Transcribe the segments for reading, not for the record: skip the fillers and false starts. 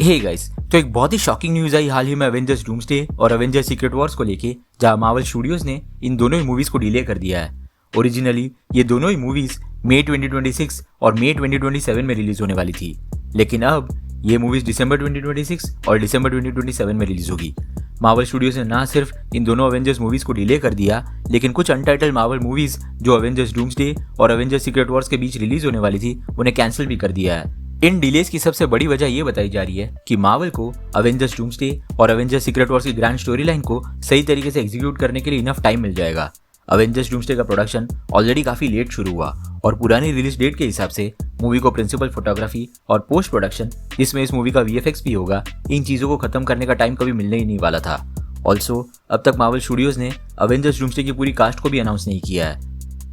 Hey guys, तो एक बहुत ही शॉकिंग न्यूज आई हाल ही में अवेंजर्स डूम्सडे और अवेंजर्स सीक्रेट वॉर्स को लेके, जहां मार्वल स्टूडियोज ने इन दोनों ही मूवीज को डिले कर दिया है। ओरिजिनली ये दोनों ही मूवीज मई 2026 और मई 2027 में रिलीज होने वाली थी, लेकिन अब ये मूवीज दिसंबर 2026 और दिसंबर 2027 में रिलीज होगी। मार्वल स्टूडियोज ने ना सिर्फ इन दोनों अवेंजर्स मूवीज को डिले कर दिया, लेकिन कुछ अनटाइटल मार्वल मूवीज जो अवेंजर्स डूम्सडे और अवेंजर्स सीक्रेट वॉर्स के बीच रिलीज होने वाली थी, उन्हें कैंसिल भी कर दिया है। इन डिलेज की सबसे बड़ी वजह यह बताई जा रही है कि मार्वल को अवेंजर्स डूम्सडे और अवेंजर्स सीक्रेट वॉर्स की ग्रैंड स्टोरी लाइन को सही तरीके से एग्जीक्यूट करने के लिए इनफ टाइम मिल जाएगा। अवेंजर्स डूम्सडे का प्रोडक्शन ऑलरेडी काफी लेट शुरू हुआ और पुरानी रिलीज डेट के हिसाब से मूवी को प्रिंसिपल फोटोग्राफी और पोस्ट प्रोडक्शन, जिसमें इस मूवी का VFX भी होगा, इन चीजों को खत्म करने का टाइम कभी मिलने ही नहीं वाला था। ऑल्सो अब तक मार्वल स्टूडियोज ने अवेंजर्स डूम्सडे की पूरी कास्ट को भी अनाउंस नहीं किया है।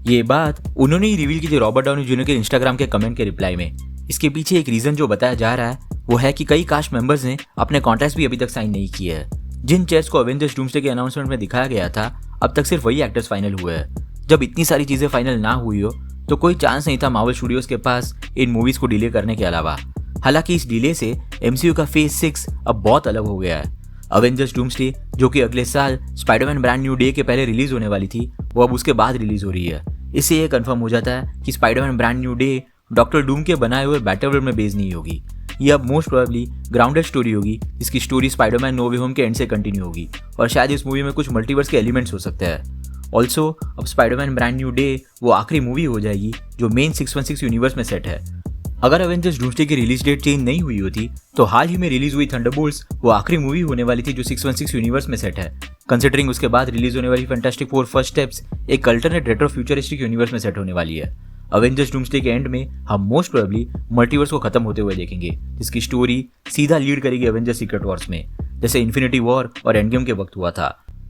ये बात उन्होंने ही रिवील की थी रॉबर्ट डाउनी जूनियर के इंस्टाग्राम के कमेंट के रिप्लाई में। इसके पीछे एक रीजन जो बताया जा रहा है वो है कि कई कास्ट मेंबर्स ने अपने कॉन्ट्रैक्ट्स भी अभी तक साइन नहीं किए हैं। जिन चेयर्स को अवेंजर्स डूम्सडे के अनाउंसमेंट में दिखाया गया था, अब तक सिर्फ वही एक्टर्स फाइनल हुए हैं। जब इतनी सारी चीजें फाइनल ना हुई हो तो कोई चांस नहीं था मार्वल स्टूडियोज के पास इन मूवीज को डिले करने के अलावा। हालांकि इस डिले से MCU का फेज 6 अब बहुत अलग हो गया है। अवेंजर्स डूम्सडे जो कि अगले साल स्पाइडरमैन ब्रांड न्यू डे के पहले रिलीज होने वाली थी, वो अब उसके बाद रिलीज हो रही है। इससे ये कंफर्म हो जाता है कि Spiderman brand new day doctor Doom के बनाए हुए बैटलवर्ल्ड में बेस्ड नहीं होगी। ये अब मोस्ट प्रोबेबली ग्राउंडेड स्टोरी होगी, जिसकी स्टोरी स्पाइडरमैन नो वे होम के एंड से कंटिन्यू होगी और शायद इस मूवी में कुछ मल्टीवर्स के एलिमेंट्स हो सकते हैं। ऑल्सो अब स्पाइडरमैन ब्रांड न्यू डे वो आखिरी मूवी हो जाएगी जो मेन 616 यूनिवर्स में सेट है। अगर अवेंजर्स डूम्सडे की रिलीज डेट चेंज नहीं हुई होती तो हाल ही में रिलीज हुई थंडरबोल्ट्स वो आखिरी मूवी होने वाली थी जो 616 यूनिवर्स में सेट है। कंसिडरिंग उसके बाद रिलीज होने वाली फैंटास्टिक फोर फर्स्ट स्टेप्स एक अल्टरनेट रेट्रो फ्यूचरिस्टिक यूनिवर्स में सेट होने वाली है। अवेंजर्स डूम्सडे के एंड में हम मोस्ट प्रोबेबली मल्टीवर्स को खत्म होते हुए देखेंगे, जिसकी स्टोरी सीधा लीड करेगी अवेंजर्स सीक्रेट वॉर्स में, जैसे इन्फिनिटी वॉर और एंड गेम के वक्त हुआ था।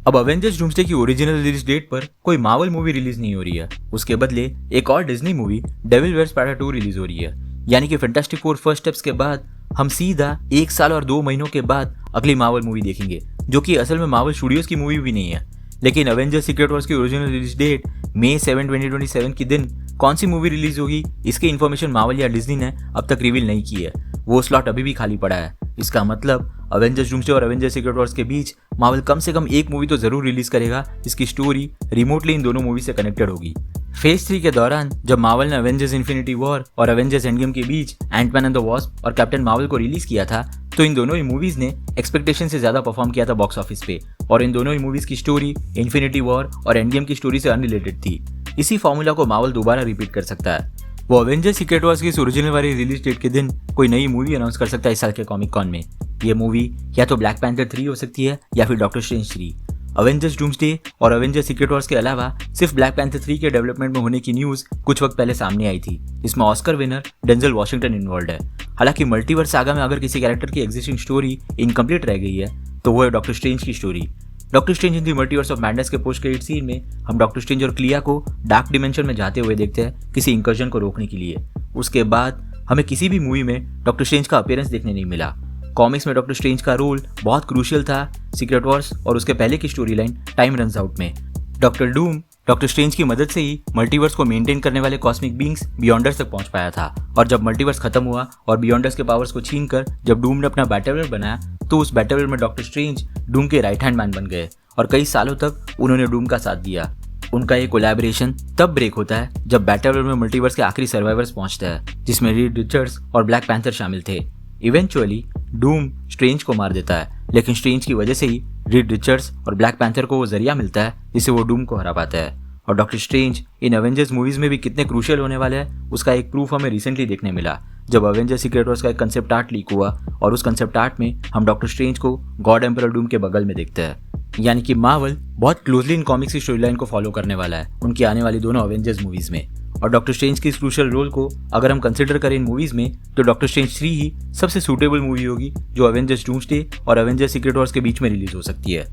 अब अवेंजर्स डूम्सडे की ओरिजिनल रिलीज डेट पर कोई मार्वल मूवी रिलीज नहीं हो रही है, उसके बदले एक और Disney movie Devil Wears Prada 2 release हो रही है। यानी कि फैंटास्टिक फोर फर्स्ट स्टेप्स के बाद हम सीधा 1 साल और 2 महीनों के बाद अगली मार्वल मूवी देखेंगे, जो कि असल में मार्वल स्टूडियोज की मूवी भी नहीं है। लेकिन अवेंजर्स सीक्रेट वॉर्स की ओरिजिनल रिलीज डेट मई 7, 2027 के दिन कौन सी मूवी रिलीज होगी, इसकी इन्फॉर्मेशन मार्वल या डिज्नी ने अब तक रिवील नहीं की है। वो स्लॉट अभी भी खाली पड़ा है। इसका मतलब अवेंजर्स डूम्सडे और अवेंजर्स सीक्रेट वॉर्स के बीच मार्वल कम से कम एक मूवी तो जरूर रिलीज करेगा, जिसकी स्टोरी रिमोटली इन दोनों मूवी से कनेक्टेड होगी। फेज 3 के दौरान जब मार्वल ने अवेंजर्स इन्फिनिटी वॉर और अवेंजर्स एंड गेम के बीच एंटमैन एंड द वॉस्प और कैप्टन मार्वल को रिलीज किया था, तो इन दोनों ही मूवीज ने एक्सपेक्टेशन से ज्यादा परफॉर्म किया था बॉक्स ऑफिस पे, और इन दोनों ही मूवीज की स्टोरी इन्फिनिटी वॉर और एंड गेम की स्टोरी से अनरिलेटेड थी। इसी फॉर्मूला को मार्वल दोबारा रिपीट कर सकता है। वो अवेंजर्स सीक्रेट वॉर्स की ओरिजिनल वाली रिलीज डेट के दिन कोई नई मूवी अनाउंस कर सकता है इस साल के कॉमिक कॉन में। ये मूवी या तो ब्लैक पैंथर 3 हो सकती है या फिर डॉक्टर स्ट्रेंज 3। अवेंजर्स डूम्सडे और अवेंजर्स सीक्रेट वॉर्स के अलावा सिर्फ ब्लैक पैंथर 3 के डेवलपमेंट में होने की न्यूज कुछ वक्त पहले सामने आई थी, जिसमें Oscar winner Denzel Washington involve है। हालांकि मल्टीवर्स सागा में अगर किसी कैरेक्टर की एग्जिस्टिंग स्टोरी इनकम्प्लीट रह गई है तो वो है डॉक्टर स्ट्रेंज की story. Doctor strange in the multiverse of madness के पोस्ट क्रेडिट सीन में हम डॉक्टर स्ट्रेंज और क्लिया को डार्क डिमेंशन में जाते हुए देखते हैं किसी इंकर्जन को रोकने के लिए। उसके बाद हमें किसी भी मूवी में डॉक्टर स्ट्रेंज का अपीयरेंस देखने नहीं मिला। कॉमिक्स में डॉक्टर स्ट्रेंज का रोल बहुत क्रूशियल था सीक्रेट वॉर्स और उसके पहले की story line time runs out में। डॉक्टर डूम डॉक्टर स्ट्रेंज की मदद से ही मल्टीवर्स को मेंटेन करने वाले कॉस्मिक बीइंग्स बियॉन्डर्स तक पहुंच पाया था, और जब मल्टीवर्स खत्म हुआ और बियॉन्डर्स के पावर्स को छीनकर जब डूम ने अपना बैटलवर्ल्ड बनाया, तो उस बैटलवर्ल्ड में डॉक्टर स्ट्रेंज डूम के राइट हैंड मैन बन गए और कई सालों तक उन्होंने डूम का साथ दिया। उनका ये कोलैबोरेशन तब ब्रेक होता है जब बैटलवर्ल्ड में मल्टीवर्स के आखिरी सर्वाइवर्स पहुंचते हैं, जिसमें रीड रिचर्ड्स और ब्लैक पैंथर शामिल थे। इवेंचुअली डूम स्ट्रेंज को मार देता है, लेकिन स्ट्रेंज की वजह से ही रीड रिचर्ड्स और ब्लैक पैंथर को वो जरिया मिलता है जिससे वो डूम को हरा पाता है। और डॉक्टर स्ट्रेंज इन अवेंजर्स मूवीज में भी कितने क्रूशियल होने वाले हैं, उसका एक प्रूफ हमें रिसेंटली देखने मिला जब अवेंजर्स सीक्रेट वॉर्स का एक कंसेप्ट आर्ट लीक हुआ, और उस कंसेप्ट आर्ट में हम डॉक्टर स्ट्रेंज को गॉड एम्परर डूम के बगल में देखते हैं। यानी कि मार्वल बहुत क्लोजली इन कॉमिक्स की स्टोरी लाइन को फॉलो करने वाला है उनकी आने वाली दोनों अवेंजर्स मूवीज में। और डॉक्टर स्ट्रेंज की इस क्रूशियल रोल को अगर हम कंसिडर करें इन मूवीज में, तो डॉक्टर स्ट्रेंज 3 ही सबसे सूटेबल मूवी होगी जो अवेंजर्स डूम्सडे और अवेंजर्स सीक्रेट वॉर्स के बीच में रिलीज हो सकती है।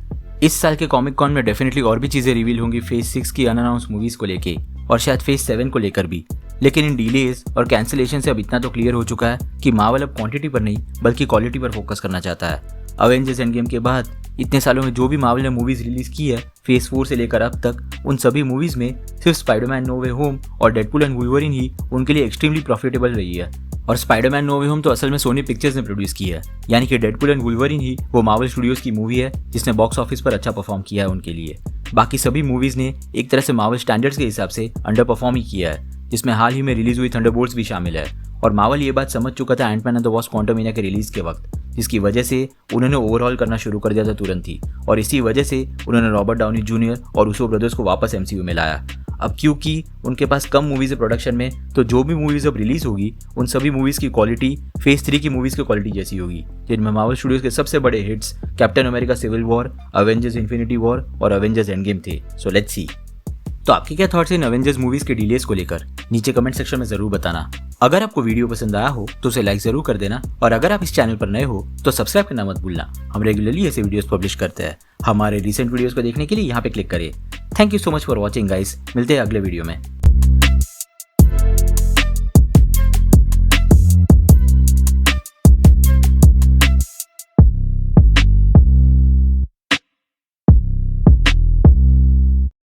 इस साल के कॉमिक कॉन में डेफिनेटली और भी चीजें रिवील होंगी फेज 6 की अनअनाउंस मूवीज को लेके, और शायद फेज 7 को लेकर भी। लेकिन इन डिलेज और कैंसिलेशन से अब इतना तो क्लियर हो चुका है कि मार्वल अब क्वांटिटी पर नहीं बल्कि क्वालिटी पर फोकस करना चाहता है। अवेंजर्स एंड गेम के बाद इतने सालों में जो भी मार्वल ने मूवीज रिलीज की है फेज 4 से लेकर अब तक, उन सभी मूवीज में सिर्फ स्पाइडरमैन नो वे होम और डेडपूल एंड वुल्वरीन ही उनके लिए एक्सट्रीमली प्रॉफिटेबल रही है। और स्पाइडरमैन नो वे होम तो असल में सोनी पिक्चर्स ने प्रोड्यूस की है, यानी कि डेडपूल एंड वुल्वरीन ही वो मार्वल स्टूडियोज की मूवी है जिसने बॉक्स ऑफिस पर अच्छा परफॉर्म किया है उनके लिए। बाकी सभी मूवीज ने एक तरह से मार्वल स्टैंडर्ड्स के हिसाब से अंडर परफॉर्म ही किया है, जिसमें हाल ही में रिलीज हुई थंडरबोल्ट्स भी शामिल है। और मार्वल ये बात समझ चुका था Ant Man and the Wasp Quantumania के रिलीज के वक्त, जिसकी वजह से उन्होंने ओवरऑल करना शुरू कर दिया था तुरंत ही, और इसी वजह से उन्होंने रॉबर्ट डाउनी जूनियर और रूसो ब्रदर्स को वापस एमसीयू में लाया। अब क्योंकि उनके पास कम मूवीज है प्रोडक्शन में, तो जो भी मूवीज अब रिलीज होगी उन सभी मूवीज की क्वालिटी फेज 3 की मूवीज की क्वालिटी जैसी होगी, जिनमें मार्वल स्टूडियोज के सबसे बड़े hits Captain America Civil War, Avengers Infinity War और अवेंजर्स एंड गेम थे। So let's see. तो आपके क्या थॉट्स हैं इन अवेंजर्स मूवीज के डिलेज को लेकर, नीचे कमेंट सेक्शन में जरूर बताना। अगर आपको वीडियो पसंद आया हो तो उसे लाइक जरूर कर देना, और अगर आप इस चैनल पर नए हो तो सब्सक्राइब करना मत भूलना। हम रेगुलरली ऐसे वीडियोस पब्लिश करते हैं। हमारे रिसेंट वीडियोस को देखने के लिए यहाँ पे क्लिक करें। Thank you so much for watching guys, मिलते हैं अगले वीडियो में।